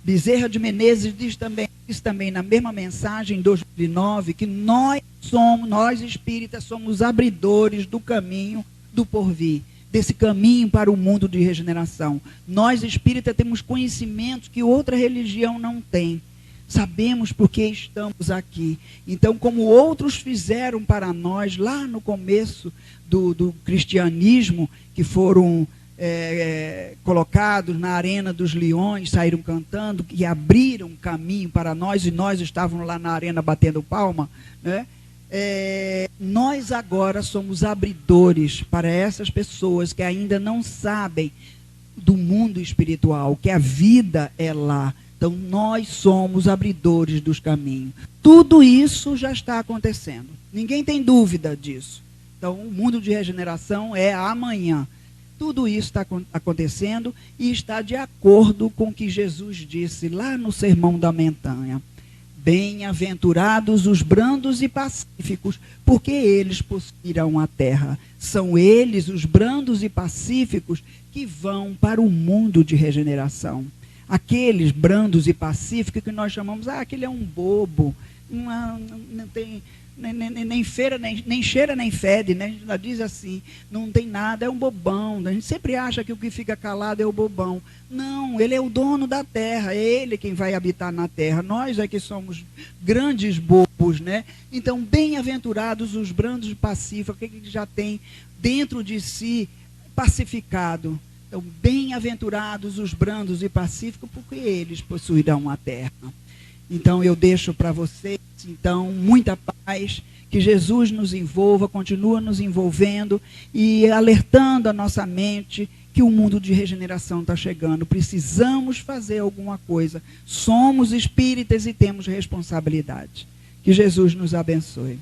Bezerra de Menezes diz também na mesma mensagem, em 2009, que nós espíritas, somos abridores do caminho do porvir, desse caminho para o mundo de regeneração. Nós espíritas temos conhecimentos que outra religião não tem. Sabemos por que estamos aqui. Então, como outros fizeram para nós, lá no começo do cristianismo, que foram colocados na arena dos leões, saíram cantando, que abriram caminho para nós, e nós estávamos lá na arena batendo palma, né? Nós agora somos abridores para essas pessoas que ainda não sabem do mundo espiritual, que a vida é lá. Então, nós somos abridores dos caminhos. Tudo isso já está acontecendo. Ninguém tem dúvida disso. Então, o mundo de regeneração é amanhã. Tudo isso está acontecendo e está de acordo com o que Jesus disse lá no Sermão da Montanha. Bem-aventurados os brandos e pacíficos, porque eles possuirão a terra. São eles, os brandos e pacíficos, que vão para o mundo de regeneração. Aqueles brandos e pacíficos que nós chamamos, aquele é um bobo, não tem nem cheira nem fede, né? A gente já diz assim, não tem nada, é um bobão. A gente sempre acha que o que fica calado é o bobão. Não, ele é o dono da terra, é ele quem vai habitar na terra. Nós é que somos grandes bobos, né? Então, bem-aventurados os brandos e pacíficos, que já tem dentro de si pacificado. Então, bem-aventurados os brandos e pacíficos, porque eles possuirão a terra. Então, eu deixo para vocês, então, muita paz, que Jesus nos envolva, continua nos envolvendo e alertando a nossa mente que o mundo de regeneração está chegando. Precisamos fazer alguma coisa. Somos espíritas e temos responsabilidade. Que Jesus nos abençoe.